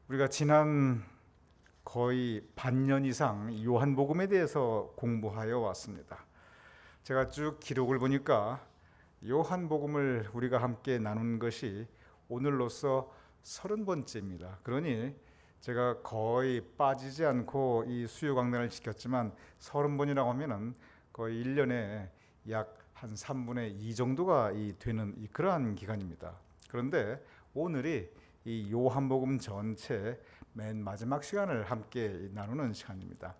우리가 지난 거의 반년 이상 요한복음에 대해서 공부하여 왔습니다. 제가 쭉 기록을 보니까 요한복음을 우리가 함께 나눈 것이 오늘로써 30번째입니다. 그러니 제가 거의 빠지지 않고 이 수요 강단을 지켰지만 30번이라고 하면은 거의 1년에 약 한 3분의 2 정도가 되는 그러한 기간입니다. 그런데 오늘이 이 요한복음 전체 맨 마지막 시간을 함께 나누는 시간입니다.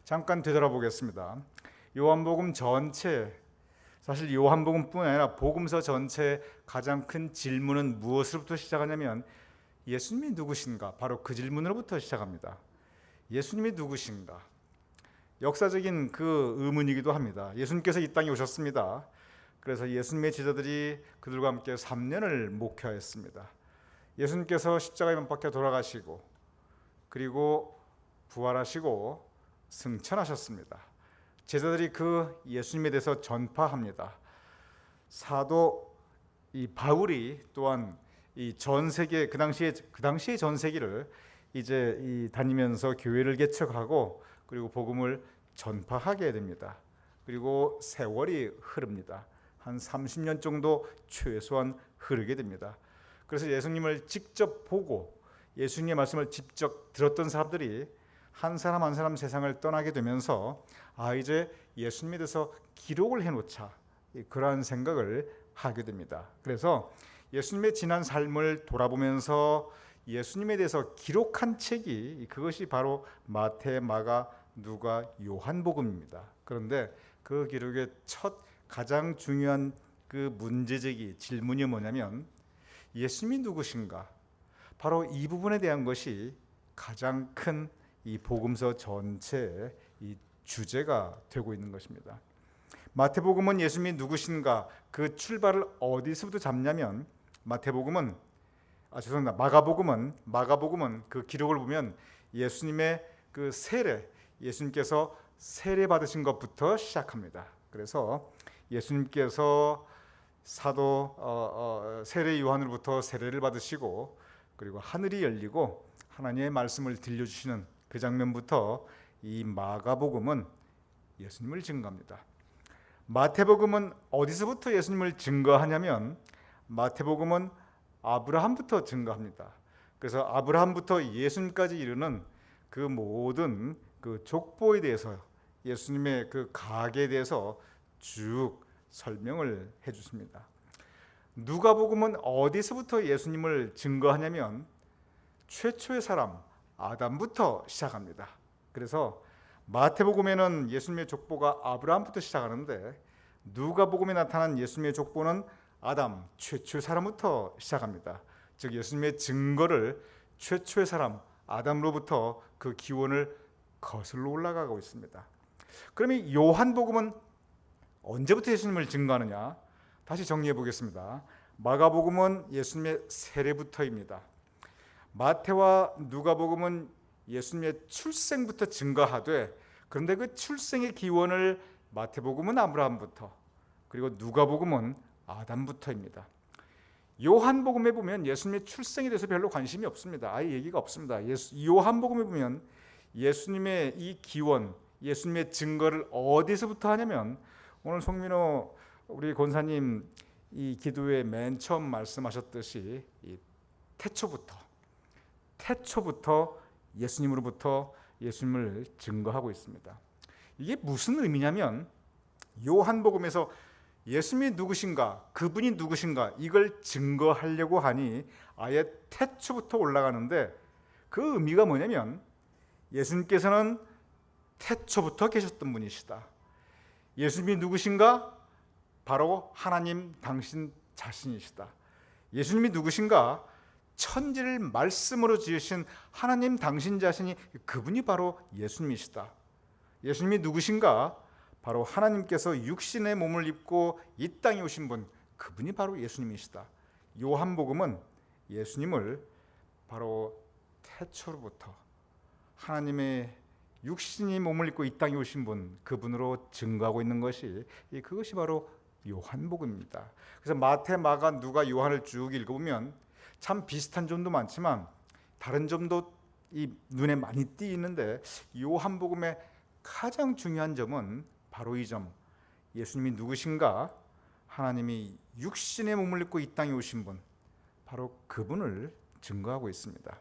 잠깐 되돌아보겠습니다. 요한복음 전체, 사실 요한복음뿐 아니라 복음서 전체 가장 큰 질문은 무엇으로부터 시작하냐면 예수님이 누구신가? 바로 그 질문으로부터 시작합니다. 예수님이 누구신가? 역사적인 그 의문이기도 합니다. 예수님께서 이 땅에 오셨습니다. 그래서 예수님의 제자들이 그들과 함께 3년을 목회했습니다. 예수님께서 십자가에 못 박혀 돌아가시고 그리고 부활하시고 승천하셨습니다. 제자들이 그 예수님에 대해서 전파합니다. 사도 이 바울이 또한 이 전 세계 그 당시의 전 세계를 이제 다니면서 교회를 개척하고 그리고 복음을 전파하게 됩니다. 그리고 세월이 흐릅니다. 한 30년 정도 최소한 흐르게 됩니다. 그래서 예수님을 직접 보고 예수님의 말씀을 직접 들었던 사람들이 한 사람 한 사람 세상을 떠나게 되면서 이제 예수님에 대해서 기록을 해놓자, 그러한 생각을 하게 됩니다. 그래서 예수님의 지난 삶을 돌아보면서 예수님에 대해서 기록한 책이 그것이 바로 마태, 마가, 누가, 요한복음입니다. 그런데 그 기록의 첫 가장 중요한 그 문제제기 질문이 뭐냐면 예수님이 누구신가? 바로 이 부분에 대한 것이 가장 큰 이 복음서 전체의 이 주제가 되고 있는 것입니다. 마태복음은 예수님이 누구신가 그 출발을 어디서부터 잡냐면 마가복음은 그 기록을 보면 예수님의 그 세례, 예수님께서 세례 받으신 것부터 시작합니다. 그래서 예수님께서 사도 세례 요한으로부터 세례를 받으시고 그리고 하늘이 열리고 하나님의 말씀을 들려주시는 그 장면부터 이 마가복음은 예수님을 증거합니다. 마태복음은 어디서부터 예수님을 증거하냐면 마태복음은 아브라함부터 증거합니다. 그래서 아브라함부터 예수님까지 이르는 그 모든 그 족보에 대해서 예수님의 그 가계에 대해서 쭉 설명을 해주십니다. 누가복음은 어디서부터 예수님을 증거하냐면 최초의 사람 아담부터 시작합니다. 그래서 마태복음에는 예수님의 족보가 아브라함부터 시작하는데 누가복음에 나타난 예수님의 족보는 아담 최초의 사람부터 시작합니다. 즉 예수님의 증거를 최초의 사람 아담으로부터 그 기원을 거슬러 올라가고 있습니다. 그러면 요한복음은 언제부터 예수님을 증거하느냐? 다시 정리해 보겠습니다. 마가복음은 예수님의 세례부터입니다. 마태와 누가복음은 예수님의 출생부터 증거하되 그런데 그 출생의 기원을 마태복음은 아브라함부터 그리고 누가복음은 아담부터입니다. 요한복음에 보면 예수님의 출생에 대해서 별로 관심이 없습니다. 아예 얘기가 없습니다. 요한복음에 보면 예수님의 이 기원, 예수님의 증거를 어디서부터 하냐면 오늘 송민호 우리 권사님 이 기도회 맨 처음 말씀하셨듯이 이 태초부터 예수님으로부터 예수님을 증거하고 있습니다. 이게 무슨 의미냐면 요한복음에서 예수님이 누구신가, 그분이 누구신가 이걸 증거하려고 하니 아예 태초부터 올라가는데 그 의미가 뭐냐면 예수님께서는 태초부터 계셨던 분이시다. 예수님이 누구신가? 바로 하나님 당신 자신이시다. 예수님이 누구신가? 천지를 말씀으로 지으신 하나님 당신 자신이 그분이 바로 예수님이시다. 예수님이 누구신가? 바로 하나님께서 육신의 몸을 입고 이 땅에 오신 분, 그분이 바로 예수님이시다. 요한복음은 예수님을 바로 태초로부터 하나님의 육신이 몸을 입고 이 땅에 오신 분, 그분으로 증거하고 있는 것이 그것이 바로 요한복음입니다. 그래서 마태, 마가, 누가, 요한을 쭉 읽어보면 참 비슷한 점도 많지만 다른 점도 이 눈에 많이 띄는데 요한복음의 가장 중요한 점은 바로 이 점, 예수님이 누구신가? 하나님이 육신의 몸을 입고 이 땅에 오신 분, 바로 그분을 증거하고 있습니다.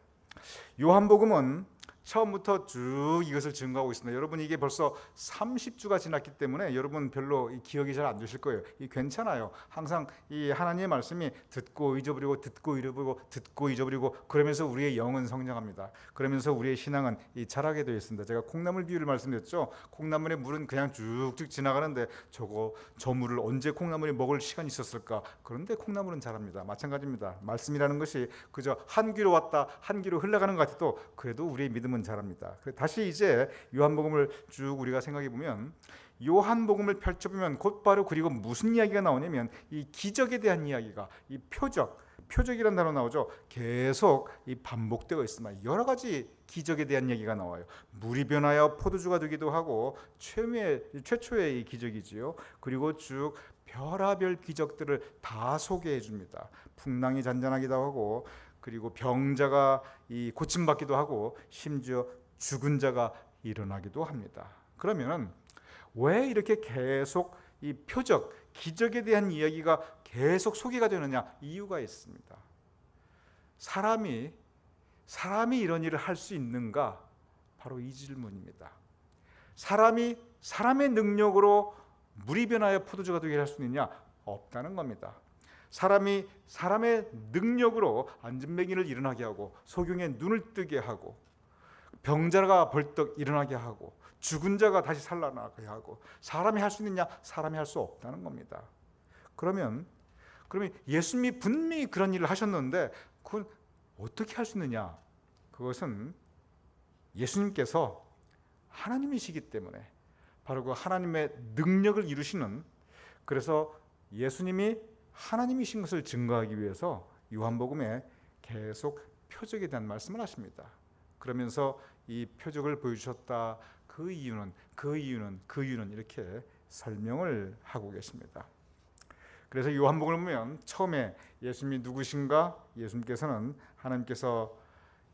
요한복음은 처음부터 쭉 이것을 증거하고 있습니다. 여러분, 이게 벌써 30주가 지났기 때문에 여러분 별로 기억이 잘 안 되실 거예요. 이 괜찮아요. 항상 이 하나님의 말씀이 듣고 잊어버리고 듣고 잊어버리고 듣고 잊어버리고 그러면서 우리의 영은 성장합니다. 그러면서 우리의 신앙은 자라게 되어 있습니다. 제가 콩나물 비유를 말씀드렸죠. 콩나물의 물은 그냥 쭉쭉 지나가는데 저 물을 언제 콩나물이 먹을 시간이 있었을까? 그런데 콩나물은 자랍니다. 마찬가지입니다. 말씀이라는 것이 그저 한 귀로 왔다 한 귀로 흘러가는 것 같아도 그래도 우리의 믿음은 자랍니다. 다시 이제 요한복음을 쭉 우리가 생각해 보면 요한복음을 펼쳐보면 곧바로 그리고 무슨 이야기가 나오냐면 이 기적에 대한 이야기가 이 표적이라는 단어 나오죠. 계속 이 반복되고 있습니다. 여러 가지 기적에 대한 이야기가 나와요. 물이 변하여 포도주가 되기도 하고 최초의 이 기적이지요. 그리고 쭉 별하별 기적들을 다 소개해 줍니다. 풍랑이 잔잔하기도 하고 그리고 병자가 고침받기도 하고 심지어 죽은 자가 일어나기도 합니다. 그러면 왜 이렇게 계속 이 표적, 기적에 대한 이야기가 계속 소개가 되느냐? 이유가 있습니다. 사람이 이런 일을 할 수 있는가? 바로 이 질문입니다. 사람이 사람의 능력으로 물이 변하여 포도주가 되게 할 수 있느냐? 없다는 겁니다. 사람이 사람의 능력으로 안진뱅이를 일어나게 하고 소경의 눈을 뜨게 하고 병자가 벌떡 일어나게 하고 죽은 자가 다시 살아나게 하고 사람이 할 수 있느냐? 사람이 할 수 없다는 겁니다. 그러면 예수님이 분명히 그런 일을 하셨는데 그걸 어떻게 할 수 있느냐? 그것은 예수님께서 하나님이시기 때문에 바로 그 하나님의 능력을 이루시는, 그래서 예수님이 하나님이신 것을 증거하기 위해서 요한복음에 계속 표적에 대한 말씀을 하십니다. 그러면서 이 표적을 보여주셨다. 그 이유는 이렇게 설명을 하고 계십니다. 그래서 요한복음을 보면 처음에 예수님이 누구신가? 예수님께서는 하나님께서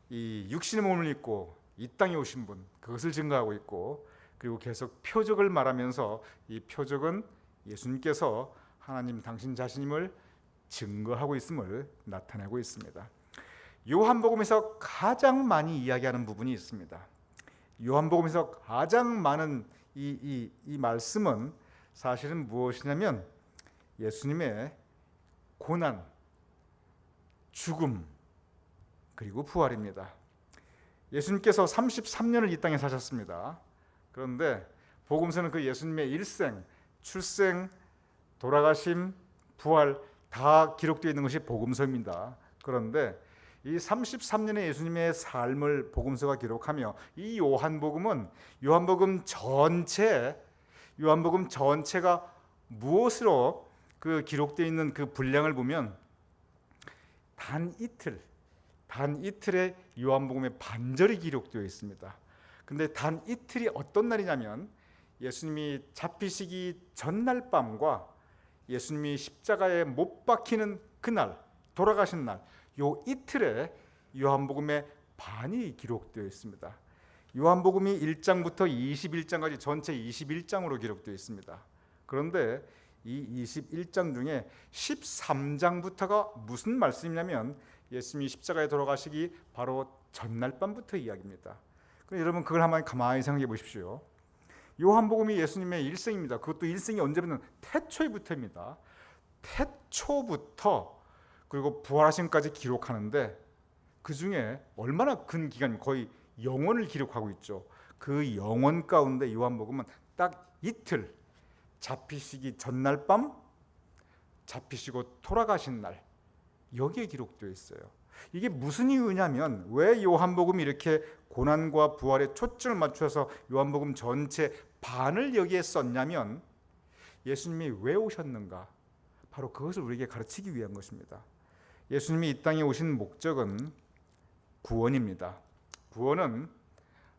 이 육신의 몸을 입고 이 땅에 오신 분, 그것을 증거하고 있고, 그리고 계속 표적을 말하면서 이 표적은 예수님께서 하나님 당신 자신임을 증거하고 있음을 나타내고 있습니다. 요한복음에서 가장 많이 이야기하는 부분이 있습니다. 요한복음에서 가장 많은 이 말씀은 사실은 무엇이냐면 예수님의 고난, 죽음, 그리고 부활입니다. 예수님께서 33년을 이 땅에 사셨습니다. 그런데 복음서는 그 예수님의 일생, 출생, 돌아가심, 부활 다 기록되어 있는 것이 복음서입니다. 그런데 이 33년의 예수님의 삶을 복음서가 기록하며 이 요한복음 전체가 무엇으로 그 기록되어 있는 그 분량을 보면 단 이틀의 요한복음의 반절이 기록되어 있습니다. 근데 단 이틀이 어떤 날이냐면 예수님이 잡히시기 전날 밤과 예수님이 십자가에 못 박히는 그날, 돌아가신 날, 요 이틀에 요한복음의 반이 기록되어 있습니다. 요한복음이 1장부터 21장까지 전체 21장으로 기록되어 있습니다. 그런데 이 21장 중에 13장부터가 무슨 말씀이냐면 예수님이 십자가에 돌아가시기 바로 전날 밤부터 이야기입니다. 여러분 그걸 한번 가만히 생각해 보십시오. 요한복음이 예수님의 일생입니다. 그것도 일생이 언제부터? 태초부터입니다. 태초부터 그리고 부활하심까지 기록하는데 그 중에 얼마나 긴 기간, 거의 영원을 기록하고 있죠. 그 영원 가운데 요한복음은 딱 이틀, 잡히시기 전날 밤, 잡히시고 돌아가신 날, 여기에 기록되어 있어요. 이게 무슨 이유냐면 왜 요한복음이 이렇게 고난과 부활에 초점을 맞춰서 요한복음 전체 반을 여기에 썼냐면 예수님이 왜 오셨는가? 바로 그것을 우리에게 가르치기 위한 것입니다. 예수님이 이 땅에 오신 목적은 구원입니다. 구원은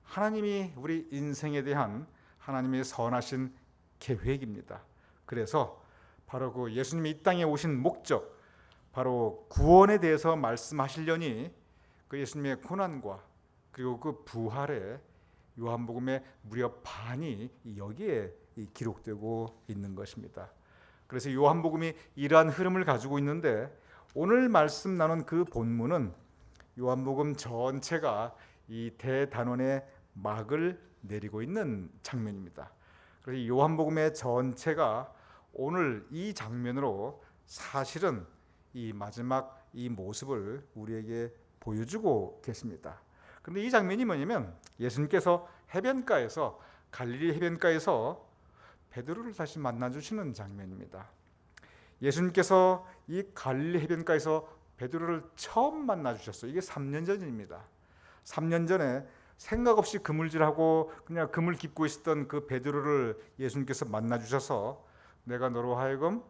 하나님이 우리 인생에 대한 하나님의 선하신 계획입니다. 그래서 바로 그 예수님이 이 땅에 오신 목적, 바로 구원에 대해서 말씀하시려니 그 예수님의 고난과 그리고 그 부활에 요한복음의 무려 반이 여기에 기록되고 있는 것입니다. 그래서 요한복음이 이러한 흐름을 가지고 있는데 오늘 말씀 나눈 그 본문은 요한복음 전체가 이 대단원의 막을 내리고 있는 장면입니다. 그래서 요한복음의 전체가 오늘 이 장면으로 사실은 이 마지막 이 모습을 우리에게 보여주고 계십니다. 그런데 이 장면이 뭐냐면 예수님께서 해변가에서 갈릴리 해변가에서 베드로를 다시 만나주시는 장면입니다. 예수님께서 이 갈릴리 해변가에서 베드로를 처음 만나주셨어요. 이게 3년 전입니다. 3년 전에 생각 없이 그물질하고 그냥 그물 깁고 있었던 그 베드로를 예수님께서 만나주셔서 내가 너로 하여금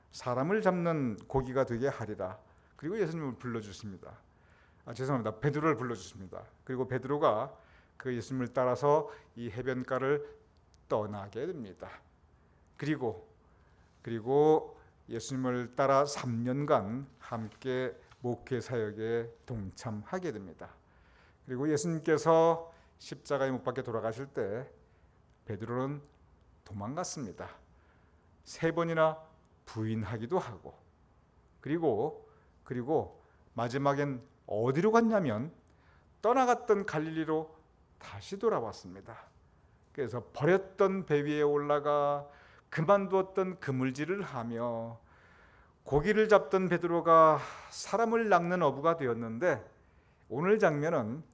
사람을 잡는 고기가 되게 하리라. 그리고 예수님을 불러주십니다. 죄송합니다. 베드로를 불러주십니다. 그리고 베드로가 그 예수님을 따라서 이 해변가를 떠나게 됩니다. 그리고 예수님을 따라 3년간 함께 목회 사역에 동참하게 됩니다. 그리고 예수님께서 십자가에 못 박혀 돌아가실 때 베드로는 도망갔습니다. 3번이나 부인하기도 하고 그리고 마지막엔 어디로 갔냐면 떠나갔던 갈릴리로 다시 돌아왔습니다. 그래서 버렸던 배 위에 올라가 그만두었던 그물질을 하며 고기를 잡던 베드로가 사람을 낚는 어부가 되었는데 오늘 장면은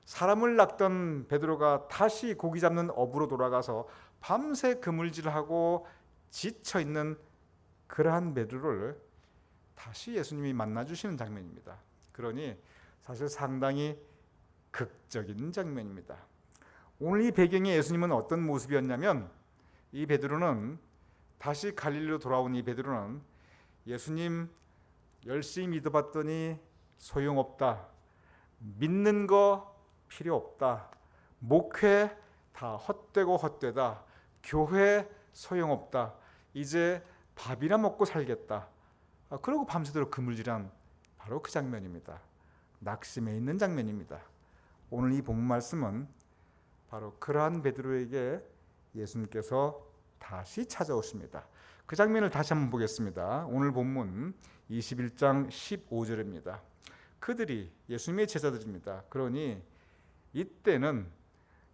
사람을 낚던 베드로가 다시 고기 잡는 어부로 돌아가서 밤새 그물질하고 지쳐있는 그러한 베드로를 다시 예수님이 만나주시는 장면입니다. 그러니 사실 상당히 극적인 장면입니다. 오늘 이 배경에 예수님은 어떤 모습이었냐면 이 베드로는 다시 갈릴리로 돌아온 이 베드로는 예수님 열심히 믿어봤더니 소용없다. 믿는 거 필요 없다. 목회 다 헛되고 헛되다. 교회 소용없다. 이제 밥이나 먹고 살겠다. 그러고 밤새도록 그물질한 바로 그 장면입니다. 낙심해 있는 장면입니다. 오늘 이 본문 말씀은 바로 그러한 베드로에게 예수님께서 다시 찾아오십니다. 그 장면을 다시 한번 보겠습니다. 오늘 본문 21장 15절입니다. 그들이 예수님의 제자들입니다. 그러니 이때는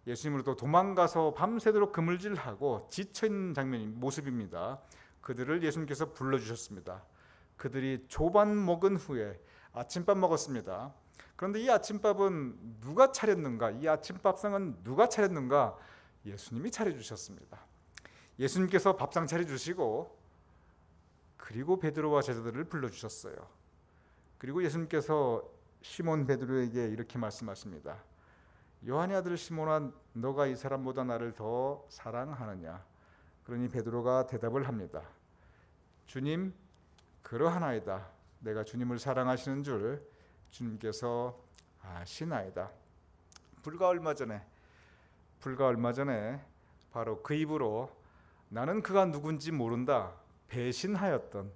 예수님으로부터 도망가서 밤새도록 그물질하고 지쳐있는 장면인 모습입니다. 그들을 예수님께서 불러주셨습니다. 그들이 조반 먹은 후에 아침밥 먹었습니다. 그런데 이 아침밥은 누가 차렸는가? 이 아침밥상은 누가 차렸는가? 예수님이 차려주셨습니다. 예수님께서 밥상 차려주시고 그리고 베드로와 제자들을 불러주셨어요. 그리고 예수님께서 시몬 베드로에게 이렇게 말씀하십니다. 요한의 아들 시몬아, 너가 이 사람보다 나를 더 사랑하느냐? 그러니 베드로가 대답을 합니다. 주님, 그러하나이다. 내가 주님을 사랑하시는 줄 주님께서 아시나이다. 불과 얼마 전에 바로 그 입으로 나는 그가 누군지 모른다 배신하였던,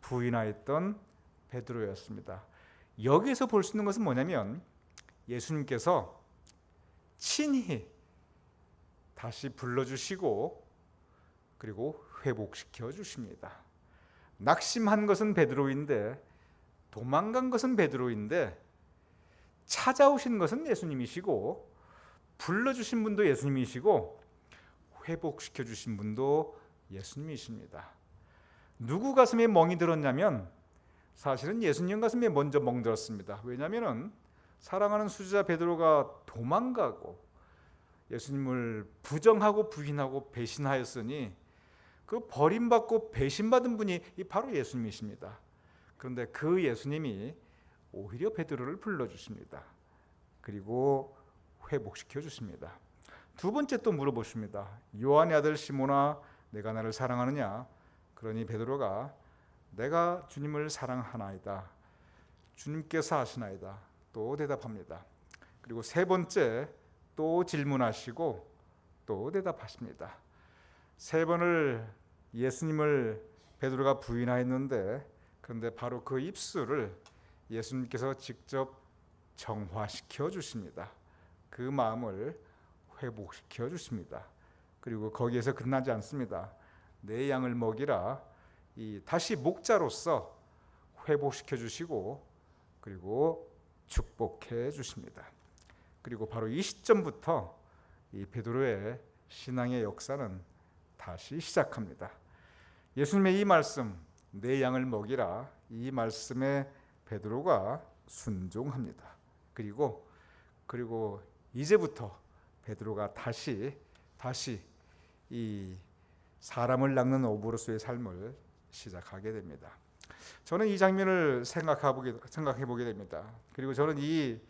부인하였던 베드로였습니다. 여기에서 볼 수 있는 것은 뭐냐면 예수님께서 친히 다시 불러주시고 그리고 회복시켜 주십니다. 낙심한 것은 베드로인데, 도망간 것은 베드로인데, 찾아오신 것은 예수님이시고, 불러주신 분도 예수님이시고, 회복시켜 주신 분도 예수님이십니다. 누구 가슴에 멍이 들었냐면 사실은 예수님 가슴에 먼저 멍 들었습니다. 왜냐하면 사랑하는 수제자 베드로가 도망가고 예수님을 부정하고 부인하고 배신하였으니 그 버림받고 배신받은 분이 바로 예수님이십니다. 그런데 그 예수님이 오히려 베드로를 불러주십니다. 그리고 회복시켜 주십니다. 두 번째 또 물어보십니다. 요한의 아들 시몬아, 내가 나를 사랑하느냐? 그러니 베드로가 내가 주님을 사랑하나이다. 주님께서 아시나이다. 또 대답합니다. 그리고 세 번째 또 질문하시고 또 대답하십니다. 세 번을 예수님을 베드로가 부인하였는데, 그런데 바로 그 입술을 예수님께서 직접 정화시켜 주십니다. 그 마음을 회복시켜 주십니다. 그리고 거기에서 끝나지 않습니다. 내 양을 먹이라 다시 목자로서 회복시켜 주시고 그리고 축복해 주십니다. 그리고 바로 이 시점부터 이 베드로의 신앙의 역사는 다시 시작합니다. 예수님의 이 말씀, 내 양을 먹이라, 이 말씀에 베드로가 순종합니다. 그리고 이제부터 베드로가 다시 이 사람을 낚는 어부로서의 삶을 시작하게 됩니다. 저는 이 장면을 생각해 보게 됩니다. 그리고 저는 이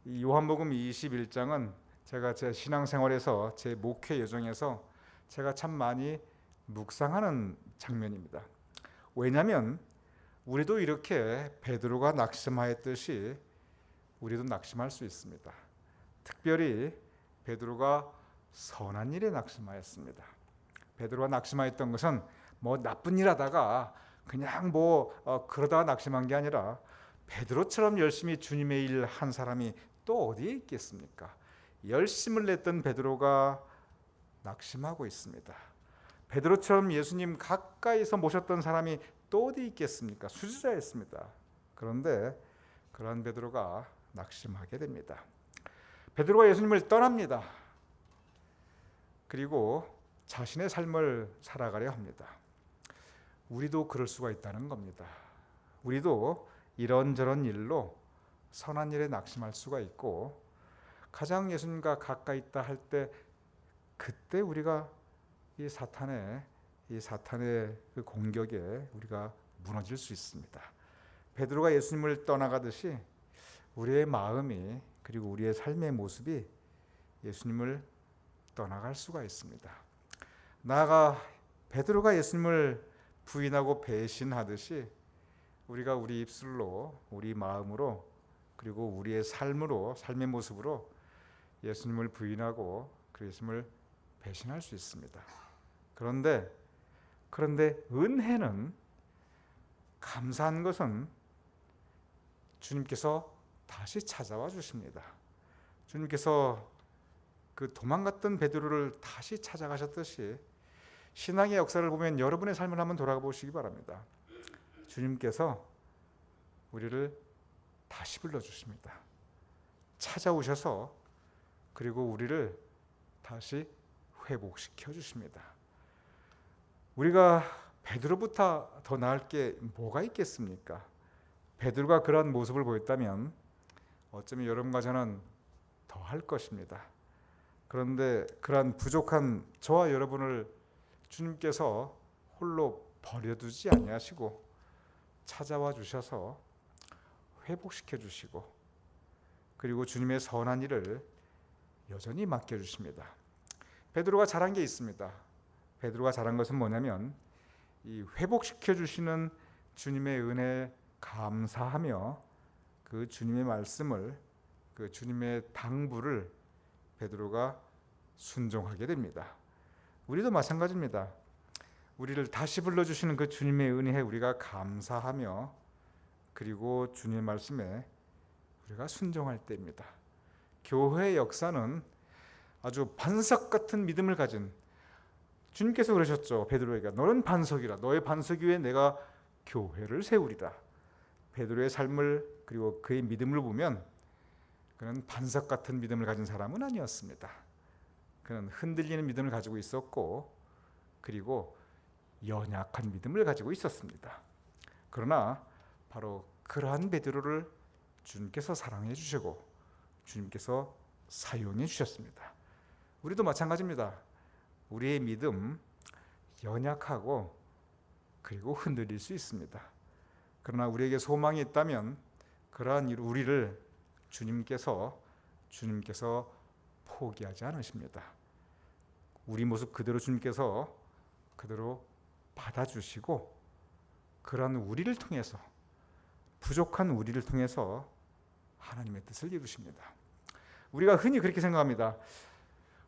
요한복음 21장은 제가 제 신앙생활에서 제 목회 여정에서 제가 참 많이 묵상하는 장면입니다. 왜냐하면 우리도 이렇게 베드로가 낙심하였듯이 우리도 낙심할 수 있습니다. 특별히 베드로가 선한 일에 낙심하였습니다. 베드로가 낙심하였던 것은 나쁜 일 하다가 그냥 그러다가 낙심한 게 아니라 베드로처럼 열심히 주님의 일 한 사람이 또 어디에 있겠습니까? 열심을 냈던 베드로가 낙심하고 있습니다. 베드로처럼 예수님 가까이서 모셨던 사람이 또 어디 있겠습니까? 수지자였습니다. 그런데 그러한 베드로가 낙심하게 됩니다. 베드로가 예수님을 떠납니다. 그리고 자신의 삶을 살아가려 합니다. 우리도 그럴 수가 있다는 겁니다. 우리도 이런저런 일로 선한 일에 낙심할 수가 있고 가장 예수님과 가까이 있다 할 때 그때 우리가 이 사탄의 그 공격에 우리가 무너질 수 있습니다. 베드로가 예수님을 떠나가듯이 우리의 마음이 그리고 우리의 삶의 모습이 예수님을 떠나갈 수가 있습니다. 나아가 베드로가 예수님을 부인하고 배신하듯이 우리가 우리 입술로, 우리 마음으로, 그리고 우리의 삶의 모습으로 예수님을 부인하고 그 예수님을 배신할 수 있습니다. 그런데 은혜는, 감사한 것은 주님께서 다시 찾아와 주십니다. 주님께서 그 도망갔던 베드로를 다시 찾아가셨듯이 신앙의 역사를 보면 여러분의 삶을 한번 돌아가 보시기 바랍니다. 주님께서 우리를 다시 불러주십니다. 찾아오셔서 그리고 우리를 다시 회복시켜 주십니다. 우리가 베드로보다 더 나을 게 뭐가 있겠습니까? 베드로가 그러한 모습을 보였다면 어쩌면 여러분과 저는 더 할 것입니다. 그런데 그러한 부족한 저와 여러분을 주님께서 홀로 버려두지 아니하시고 찾아와 주셔서 회복시켜 주시고 그리고 주님의 선한 일을 여전히 맡겨주십니다. 베드로가 잘한 게 있습니다. 베드로가 잘한 것은 뭐냐면 이 회복시켜 주시는 주님의 은혜에 감사하며 그 주님의 말씀을, 그 주님의 당부를 베드로가 순종하게 됩니다. 우리도 마찬가지입니다. 우리를 다시 불러주시는 그 주님의 은혜에 우리가 감사하며 그리고 주님의 말씀에 우리가 순종할 때입니다. 교회의 역사는 아주 반석 같은 믿음을 가진, 주님께서 그러셨죠. 베드로에게 너는 반석이라, 너의 반석 위에 내가 교회를 세우리라. 베드로의 삶을 그리고 그의 믿음을 보면 그는 반석 같은 믿음을 가진 사람은 아니었습니다. 그는 흔들리는 믿음을 가지고 있었고 그리고 연약한 믿음을 가지고 있었습니다. 그러나 바로 그러한 베드로를 주님께서 사랑해 주시고 주님께서 사용해 주셨습니다. 우리도 마찬가지입니다. 우리의 믿음 연약하고 그리고 흔들릴 수 있습니다. 그러나 우리에게 소망이 있다면 그러한 우리를 주님께서 포기하지 않으십니다. 우리 모습 그대로 주님께서 그대로 받아주시고 그러한 우리를 통해서, 부족한 우리를 통해서 하나님의 뜻을 이루십니다. 우리가 흔히 그렇게 생각합니다.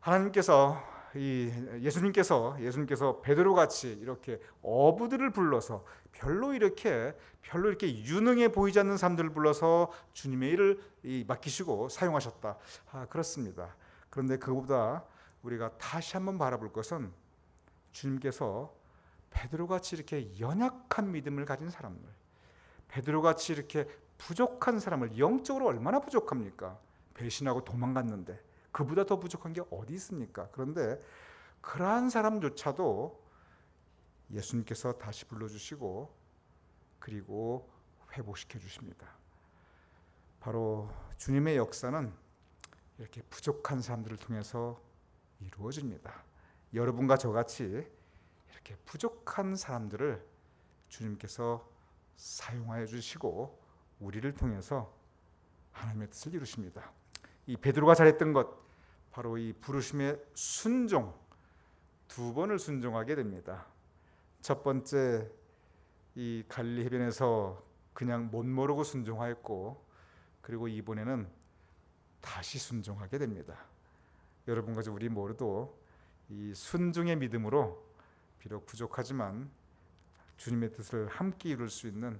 하나님께서 예수님께서 베드로같이 이렇게 어부들을 불러서 별로 이렇게 유능해 보이지 않는 사람들을 불러서 주님의 일을 맡기시고 사용하셨다. 그렇습니다. 그런데 그보다 우리가 다시 한번 바라볼 것은 주님께서 베드로같이 이렇게 연약한 믿음을 가진 사람들, 베드로같이 이렇게 부족한 사람을, 영적으로 얼마나 부족합니까? 배신하고 도망갔는데 그보다 더 부족한 게 어디 있습니까? 그런데 그러한 사람조차도 예수님께서 다시 불러주시고 그리고 회복시켜 주십니다. 바로 주님의 역사는 이렇게 부족한 사람들을 통해서 이루어집니다. 여러분과 저같이 이렇게 부족한 사람들을 주님께서 사용하여 주시고 우리를 통해서 하나님의 뜻을 이루십니다. 이 베드로가 잘했던 것, 바로 이 부르심의 순종, 두 번을 순종하게 됩니다. 첫 번째, 이 갈릴리 해변에서 그냥 못 모르고 순종하였고, 그리고 이번에는 다시 순종하게 됩니다. 여러분과 우리 모두도 이 순종의 믿음으로 비록 부족하지만 주님의 뜻을 함께 이룰 수 있는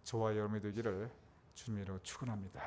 저와 여러분이 되기를 주님으로 축원합니다.